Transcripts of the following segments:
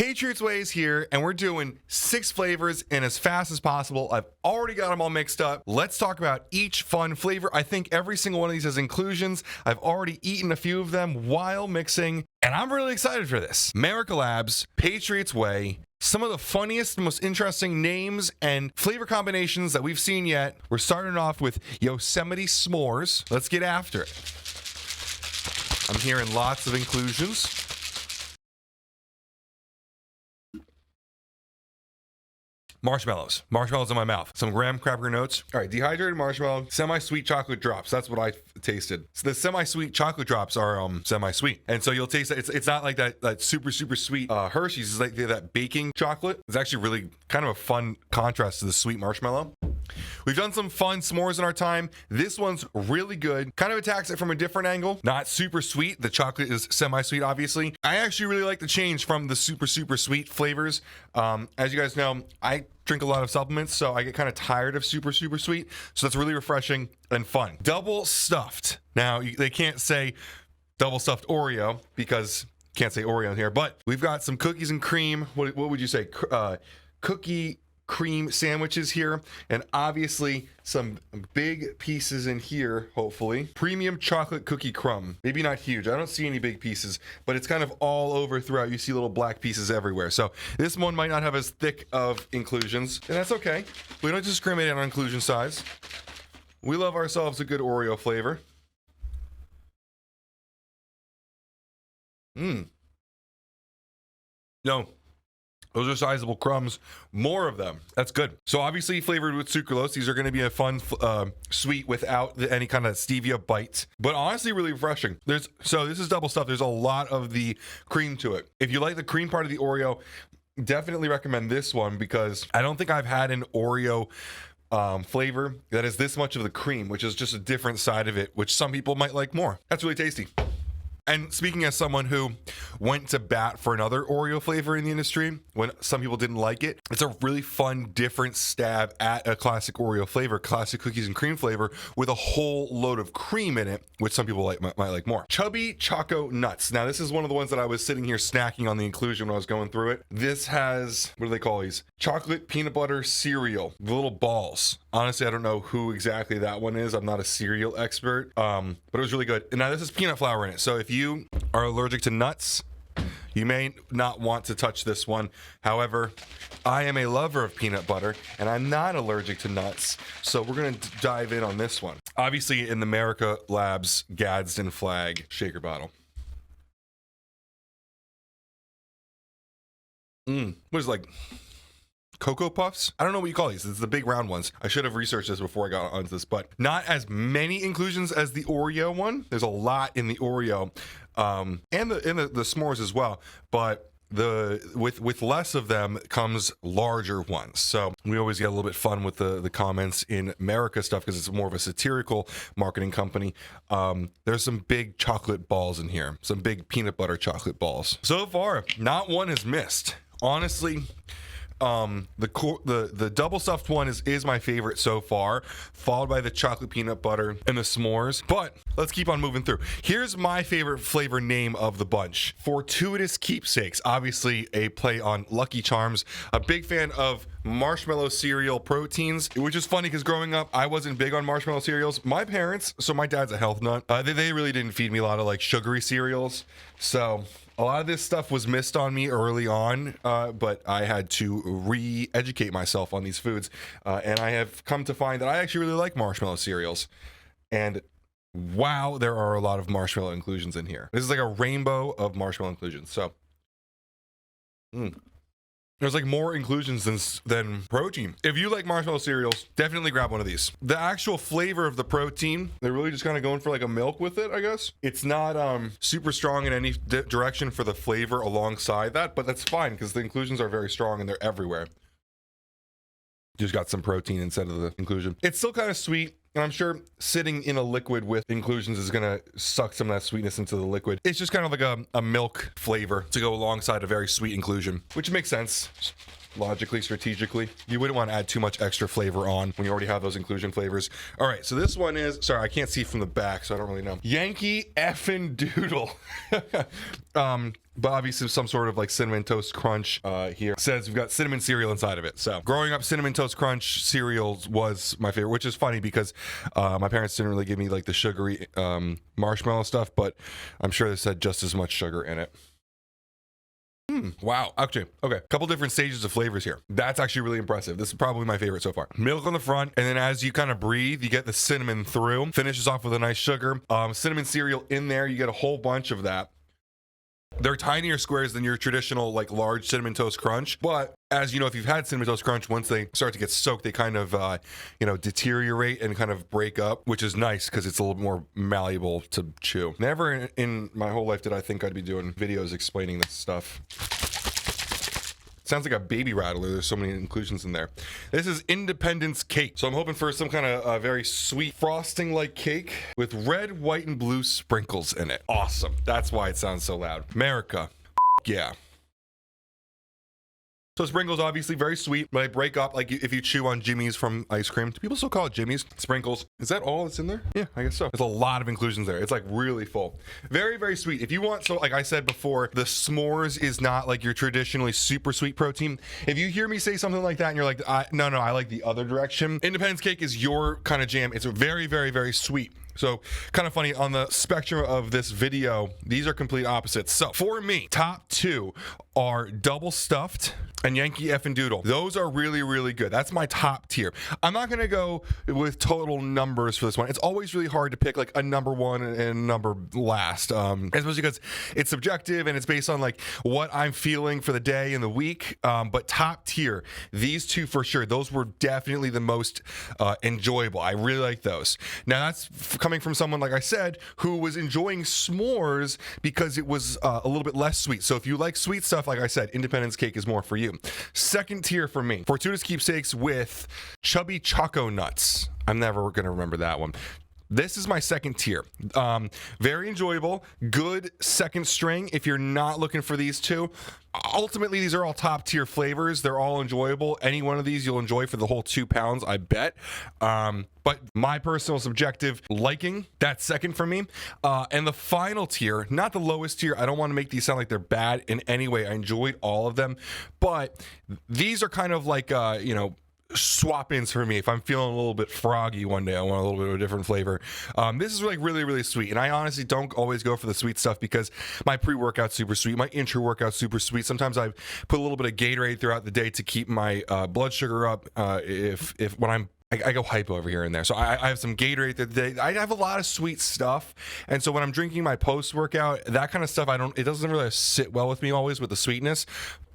Patriots Whey is here, and we're doing 6 flavors and as fast as possible. I've already got them all mixed up. Let's talk about each fun flavor. I think every single one of these has inclusions. I've already eaten a few of them while mixing, and I'm really excited for this. Merica Labz, Patriots Whey, some of the funniest, most interesting names and flavor combinations that we've seen yet. We're starting off with Yosemite S'mores. Let's get after it. I'm hearing lots of inclusions. Marshmallows in my mouth. Some graham cracker notes. All right, dehydrated marshmallow, semi-sweet chocolate drops. That's what I tasted. So the semi-sweet chocolate drops are semi-sweet, and so you'll taste it. It's not like that super sweet Hershey's. It's like that baking chocolate. It's actually really kind of a fun contrast to the sweet marshmallow. We've done some fun s'mores in our time. This one's really good. Kind of attacks it from a different angle. Not super sweet. The chocolate is semi-sweet, obviously. I actually really like the change from the super sweet flavors. As you guys know, I drink a lot of supplements, so I get kind of tired of super sweet. So that's really refreshing and fun. Double stuffed. Now, they can't say double stuffed Oreo because can't say Oreo here, but we've got some cookies and cream. What would you say? Cookie cream sandwiches here, and obviously some big pieces in here. Hopefully premium chocolate cookie crumb, maybe not huge. I don't see any big pieces, but it's kind of all over throughout. You see little black pieces everywhere, so this one might not have as thick of inclusions, and that's okay. We don't discriminate on inclusion size. We love ourselves a good Oreo flavor. No, those are sizable crumbs. More of them. That's good. So obviously flavored with sucralose. These are going to be a fun sweet without any kind of stevia bite, but honestly really refreshing. So this is double stuffed. There's a lot of the cream to it. If you like the cream part of the Oreo, definitely recommend this one because I don't think I've had an Oreo flavor that is this much of the cream, which is just a different side of it, which some people might like more. That's really tasty. And speaking as someone who went to bat for another Oreo flavor in the industry when some people didn't like it, it's a really fun, different stab at a classic Oreo flavor, classic cookies and cream flavor with a whole load of cream in it, which some people might like more. Chubby Choco Nuts. Now, this is one of the ones that I was sitting here snacking on the inclusion when I was going through it. This has, what do they call these? Chocolate peanut butter cereal, the little balls. Honestly, I don't know who exactly that one is. I'm not a cereal expert, but it was really good. And now this is peanut flour in it. So if you are allergic to nuts, you may not want to touch this one. However, I am a lover of peanut butter and I'm not allergic to nuts. So we're going to dive in on this one. Obviously in the Merica Labz Gadsden flag shaker bottle. What is it, like Cocoa Puffs? I don't know what you call these. It's the big round ones. I should have researched this before I got onto this, but not as many inclusions as the Oreo one. There's a lot in the Oreo, and the s'mores as well. But with less of them comes larger ones. So we always get a little bit fun with the comments in Merica stuff because it's more of a satirical marketing company. There's some big chocolate balls in here, some big peanut butter chocolate balls. So far, not one has missed. Honestly, the double stuffed one is my favorite so far, followed by the chocolate peanut butter and the s'mores. But let's keep on moving through. Here's my favorite flavor name of the bunch: Fortuitous Keepsakes. Obviously a play on Lucky Charms. A big fan of marshmallow cereal proteins, which is funny because growing up I wasn't big on marshmallow cereals. My parents, so my dad's a health nut, they really didn't feed me a lot of like sugary cereals, so a lot of this stuff was missed on me early on, but I had to re-educate myself on these foods, and I have come to find that I actually really like marshmallow cereals. And wow, there are a lot of marshmallow inclusions in here. This is like a rainbow of marshmallow inclusions. So there's like more inclusions than protein. If you like marshmallow cereals, definitely grab one of these. The actual flavor of the protein, they're really just kind of going for like a milk with it, I guess. It's not super strong in any direction for the flavor alongside that, but that's fine because the inclusions are very strong and they're everywhere. Just got some protein instead of the inclusion. It's still kind of sweet. And I'm sure sitting in a liquid with inclusions is going to suck some of that sweetness into the liquid. It's just kind of like a milk flavor to go alongside a very sweet inclusion, which makes sense. logically, strategically. You wouldn't want to add too much extra flavor on when you already have those inclusion flavors. All right, so this one is, sorry, I can't see from the back, so I don't really know. Yankee effing Doodle. But obviously some sort of like Cinnamon Toast Crunch here. It says we've got cinnamon cereal inside of it. So growing up, Cinnamon Toast Crunch cereals was my favorite, which is funny because my parents didn't really give me like the sugary marshmallow stuff, but I'm sure this had just as much sugar in it. Wow. Actually, okay. A couple different stages of flavors here. That's actually really impressive. This is probably my favorite so far. Milk on the front, and then as you kind of breathe, you get the cinnamon through. Finishes off with a nice sugar. Cinnamon cereal in there. You get a whole bunch of that. They're tinier squares than your traditional like large Cinnamon Toast Crunch, but as you know, if you've had Cinnamon Toast Crunch, once they start to get soaked, they kind of deteriorate and kind of break up, which is nice because it's a little more malleable to chew. Never in my whole life did I think I'd be doing videos explaining this stuff. Sounds like a baby rattler. There's so many inclusions in there. This is Independence Cake. So I'm hoping for some kind of very sweet frosting like cake with red, white, and blue sprinkles in it. Awesome. That's why it sounds so loud. Merica. Yeah. So sprinkles obviously very sweet, but they break up like if you chew on Jimmy's from ice cream. Do people still call it Jimmy's? Sprinkles. Is that all that's in there? Yeah, I guess so. There's a lot of inclusions there. It's like really full. Very, very sweet. If you want, so like I said before, the s'mores is not like your traditionally super sweet protein. If you hear me say something like that and you're like, no, I like the other direction. Independence Cake is your kind of jam. It's very, very, very sweet. So kind of funny, on the spectrum of this video, these are complete opposites. So for me, top two are double stuffed and Yankee effing Doodle. Those are really, really good. That's my top tier. I'm not gonna go with total numbers for this one. It's always really hard to pick like a number one and number last, especially because it's subjective and it's based on like what I'm feeling for the day and the week. But top tier, these two for sure. Those were definitely the most enjoyable. I really like those. Now that's coming from someone, like I said, who was enjoying s'mores because it was a little bit less sweet. So if you like sweet stuff, like I said, Independence Cake is more for you. Second tier for me, Fortuna's Keepsakes with Chubby Choco Nuts. I'm never going to remember that one. This is my second tier. Very enjoyable, good second string if you're not looking for these two. Ultimately, these are all top tier flavors. They're all enjoyable. Any one of these you'll enjoy for the whole 2 pounds, I bet. But my personal subjective liking, that's second for me. And the final tier, not the lowest tier. I don't want to make these sound like they're bad in any way. I enjoyed all of them. But these are kind of like, swap ins for me. If I'm feeling a little bit froggy one day, I want a little bit of a different flavor. This is like really, really sweet. And I honestly don't always go for the sweet stuff because my pre-workout's super sweet. My intra-workout's super sweet. Sometimes I put a little bit of Gatorade throughout the day to keep my blood sugar up if when I go hypo over here and there. So I have some Gatorade the day. I have a lot of sweet stuff. And so when I'm drinking my post-workout, that kind of stuff, it doesn't really sit well with me always with the sweetness.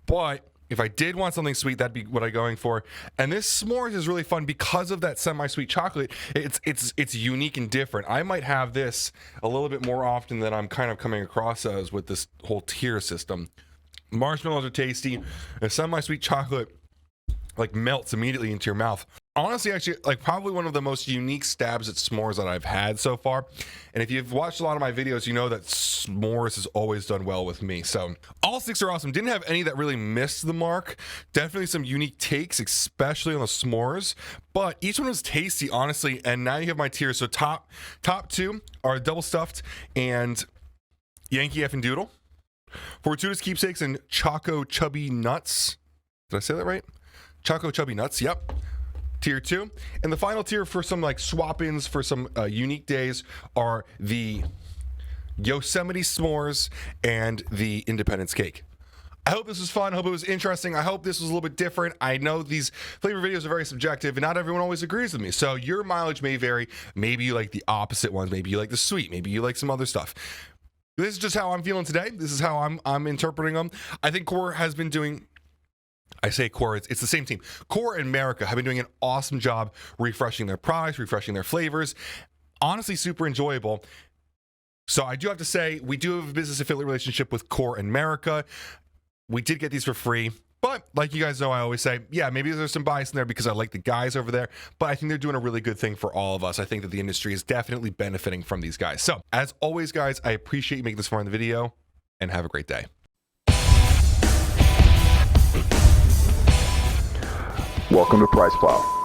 But if I did want something sweet, that'd be what I'm going for. And this s'mores is really fun because of that semi-sweet chocolate. It's unique and different. I might have this a little bit more often than I'm kind of coming across as with this whole tier system. Marshmallows are tasty. The semi-sweet chocolate like melts immediately into your mouth. Honestly, actually, like probably one of the most unique stabs at s'mores that I've had so far. And if you've watched a lot of my videos, you know that s'mores has always done well with me. So all 6 are awesome. Didn't have any that really missed the mark. Definitely some unique takes, especially on the s'mores. But each one was tasty, honestly. And now you have my tiers. So top 2 are double stuffed and Yankee effing Doodle. Fortuna's Keepsakes and Choco Chubby Nuts. Did I say that right? Choco Chubby Nuts. Yep. Tier 2. And the final tier for some like swap-ins for some unique days are the Yosemite s'mores and the Independence Cake. I hope this was fun. I hope it was interesting. I hope this was a little bit different. I know these flavor videos are very subjective and not everyone always agrees with me. So your mileage may vary. Maybe you like the opposite ones. Maybe you like the sweet. Maybe you like some other stuff. This is just how I'm feeling today. This is how I'm interpreting them. I think Core has been doing... I say Core, it's the same team. Core and Merica have been doing an awesome job refreshing their products, refreshing their flavors. Honestly, super enjoyable. So I do have to say, we do have a business affiliate relationship with Core and Merica. We did get these for free. But like you guys know, I always say, yeah, maybe there's some bias in there because I like the guys over there. But I think they're doing a really good thing for all of us. I think that the industry is definitely benefiting from these guys. So as always, guys, I appreciate you making this far in the video and have a great day. Welcome to Price Plow.